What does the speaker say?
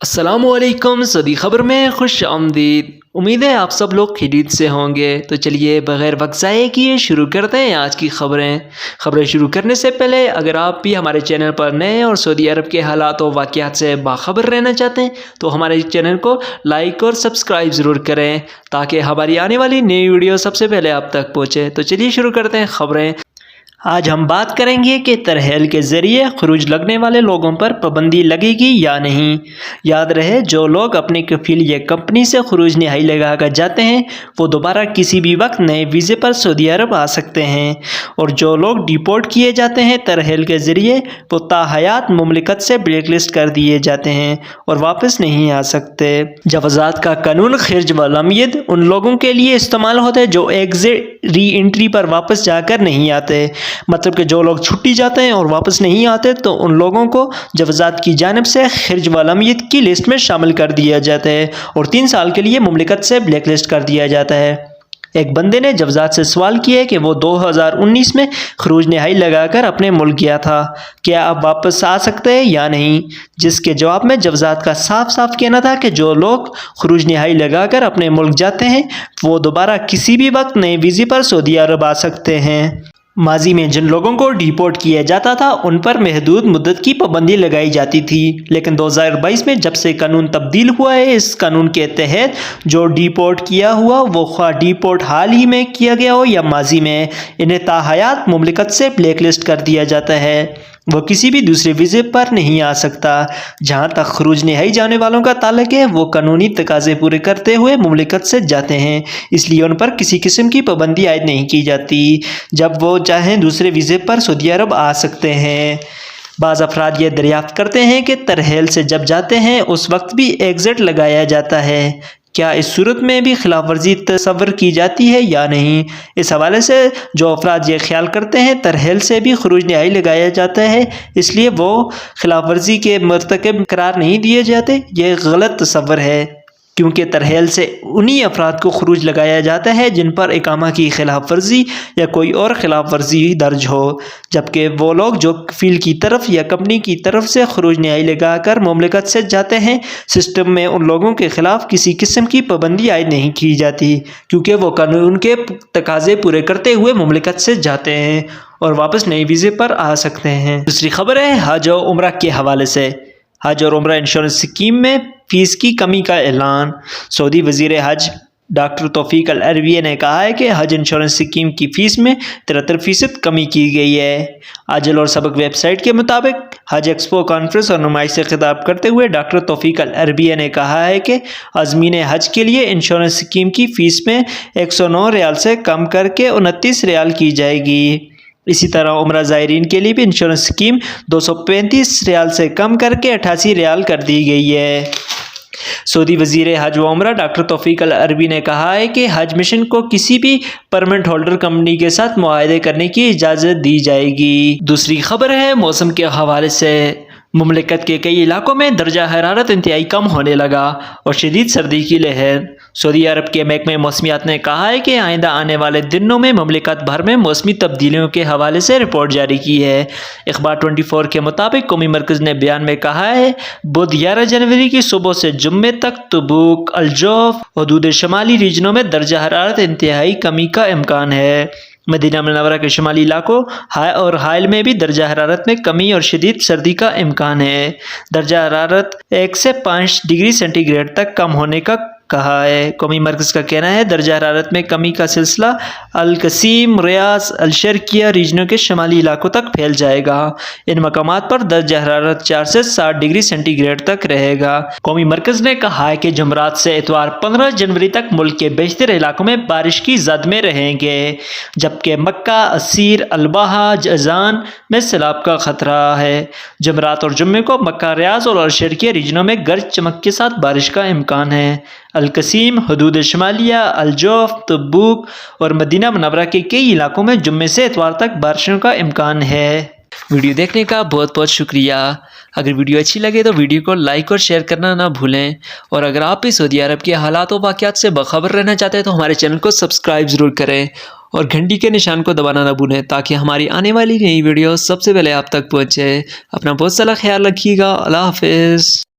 السلام علیکم سعودی خبر میں خوش آمدید۔ امید ہے آپ سب لوگ خیریت سے ہوں گے۔ تو چلیے بغیر وقت ضائع کیے شروع کرتے ہیں آج کی خبریں شروع کرنے سے پہلے اگر آپ بھی ہمارے چینل پر نئے اور سعودی عرب کے حالات و واقعات سے باخبر رہنا چاہتے ہیں تو ہمارے چینل کو لائک اور سبسکرائب ضرور کریں تاکہ ہماری آنے والی نئی ویڈیو سب سے پہلے آپ تک پہنچے۔ تو چلیے شروع کرتے ہیں خبریں۔ آج ہم بات کریں گے کہ ترحیل کے ذریعے خروج لگنے والے لوگوں پر پابندی لگے گی یا نہیں۔ یاد رہے جو لوگ اپنی کفیل یا کمپنی سے خروج نہائی لگا کر جاتے ہیں وہ دوبارہ کسی بھی وقت نئے ویزے پر سعودی عرب آ سکتے ہیں، اور جو لوگ ڈیپورٹ کیے جاتے ہیں ترحیل کے ذریعے وہ تا حیات مملکت سے بلیک لسٹ کر دیے جاتے ہیں اور واپس نہیں آ سکتے۔ جوازات کا قانون خرج و لمید ان لوگوں کے لیے استعمال ہوتا ہے جو ایگزٹ ری انٹری پر واپس جا کر نہیں آتے، مطلب کہ جو لوگ چھٹی جاتے ہیں اور واپس نہیں آتے تو ان لوگوں کو جوازات کی جانب سے خرج و لمید کی لسٹ میں شامل کر دیا جاتا ہے اور 3 سال کے لیے مملکت سے بلیک لسٹ کر دیا جاتا ہے۔ ایک بندے نے جوازات سے سوال کیا کہ وہ 2019 میں خروج نہائی لگا کر اپنے ملک گیا تھا، کیا اب واپس آ سکتے ہیں یا نہیں، جس کے جواب میں جوازات کا صاف صاف کہنا تھا کہ جو لوگ خروج نہائی لگا کر اپنے ملک جاتے ہیں وہ دوبارہ کسی بھی وقت نئے ویزے پر سعودی عرب آ سکتے ہیں۔ ماضی میں جن لوگوں کو ڈیپورٹ کیا جاتا تھا ان پر محدود مدت کی پابندی لگائی جاتی تھی، لیکن 2022 میں جب سے قانون تبدیل ہوا ہے اس قانون کے تحت جو ڈیپورٹ کیا ہوا وہ خواہ ڈیپورٹ حال ہی میں کیا گیا ہو یا ماضی میں، انہیں تا حیات مملکت سے بلیک لسٹ کر دیا جاتا ہے، وہ کسی بھی دوسرے ویزے پر نہیں آ سکتا۔ جہاں تک خروج نہائی جانے والوں کا تعلق ہے وہ قانونی تقاضے پورے کرتے ہوئے مملکت سے جاتے ہیں، اس لیے ان پر کسی قسم کی پابندی عائد نہیں کی جاتی، جب وہ چاہیں دوسرے ویزے پر سعودی عرب آ سکتے ہیں۔ بعض افراد یہ دریافت کرتے ہیں کہ ترحیل سے جب جاتے ہیں اس وقت بھی ایگزٹ لگایا جاتا ہے، کیا اس صورت میں بھی خلاف ورزی تصور کی جاتی ہے یا نہیں۔ اس حوالے سے جو افراد یہ خیال کرتے ہیں ترحیل سے بھی خروج نہائی لگایا جاتا ہے اس لیے وہ خلاف ورزی کے مرتکب قرار نہیں دیے جاتے، یہ غلط تصور ہے، کیونکہ ترحیل سے انہی افراد کو خروج لگایا جاتا ہے جن پر اقامہ کی خلاف ورزی یا کوئی اور خلاف ورزی درج ہو، جبکہ وہ لوگ جو کفیل کی طرف یا کمپنی کی طرف سے خروج نہائی لگا کر مملکت سے جاتے ہیں سسٹم میں ان لوگوں کے خلاف کسی قسم کی پابندی عائد نہیں کی جاتی، کیونکہ وہ قانون کے تقاضے پورے کرتے ہوئے مملکت سے جاتے ہیں اور واپس نئے ویزے پر آ سکتے ہیں۔ دوسری خبر ہے حج و عمرہ کے حوالے سے۔ حج اور عمرہ انشورنس اسکیم میں فیس کی کمی کا اعلان۔ سعودی وزیر حج ڈاکٹر توفیق العربیہ نے کہا ہے کہ حج انشورنس اسکیم کی فیس میں 73% کمی کی گئی ہے۔ عاجل اور سبق ویب سائٹ کے مطابق حج ایکسپو کانفرنس اور نمائش سے خطاب کرتے ہوئے ڈاکٹر توفیق العربیہ نے کہا ہے کہ عازمین حج کے لیے انشورنس اسکیم کی فیس میں 109 ریال سے کم کر کے 29 ریال کی جائے گی۔ اسی طرح عمرہ زائرین کے لیے بھی انشورنس اسکیم 235 ریال سے کم کر کے 88 ریال کر دی گئی ہے۔ سعودی وزیر حج و عمرہ ڈاکٹر توفیق العربی نے کہا ہے کہ حج مشن کو کسی بھی پرمٹ ہولڈر کمپنی کے ساتھ معاہدے کرنے کی اجازت دی جائے گی۔ دوسری خبر ہے موسم کے حوالے سے۔ مملکت کے کئی علاقوں میں درجہ حرارت انتہائی کم ہونے لگا اور شدید سردی کی لہر۔ سعودی عرب کے محکمہ موسمیات نے کہا ہے کہ آئندہ آنے والے دنوں میں مملکت بھر میں موسمی تبدیلیوں کے حوالے سے رپورٹ جاری کی ہے۔ اخبار 24 کے مطابق قومی مرکز نے بیان میں کہا ہے بدھ 11 جنوری کی صبح سے جمعے تک تبوک، الجوف، حدود شمالی ریجنوں میں درجہ حرارت انتہائی کمی کا امکان ہے۔ مدینہ منورہ کے شمالی علاقوں اور حائل میں بھی درجہ حرارت میں کمی اور شدید سردی کا امکان ہے۔ درجہ حرارت 1 سے 5 ڈگری سینٹی گریڈ تک کم ہونے کا کہا ہے۔ قومی مرکز کا کہنا ہے درجہ حرارت میں کمی کا سلسلہ القصیم، ریاض، الشرقیہ ریجنوں کے شمالی علاقوں تک پھیل جائے گا۔ ان مقامات پر درجہ حرارت 4 سے 7 ڈگری سینٹی گریڈ تک رہے گا۔ قومی مرکز نے کہا ہے کہ جمعرات سے اتوار 15 جنوری تک ملک کے بیشتر علاقوں میں بارش کی زد میں رہیں گے، جبکہ مکہ، عسیر، الباحہ، جازان میں سیلاب کا خطرہ ہے۔ جمعرات اور جمعے کو مکہ، ریاض اور الشرقیہ ریجنوں میں گرج چمک کے ساتھ بارش کا امکان ہے۔ القصیم، حدود شمالیہ، الجوف، تبوک اور مدینہ منورہ کے کئی علاقوں میں جمعے سے اتوار تک بارشوں کا امکان ہے۔ ویڈیو دیکھنے کا بہت بہت شکریہ۔ اگر ویڈیو اچھی لگے تو ویڈیو کو لائک اور شیئر کرنا نہ بھولیں، اور اگر آپ بھی سعودی عرب کے حالات و واقعات سے باخبر رہنا چاہتے ہیں تو ہمارے چینل کو سبسکرائب ضرور کریں اور گھنٹی کے نشان کو دبانا نہ بھولیں تاکہ ہماری آنے والی نئی ویڈیو سب سے پہلے آپ تک پہنچے۔ اپنا بہت سارا خیال رکھیے گا۔ اللہ حافظ۔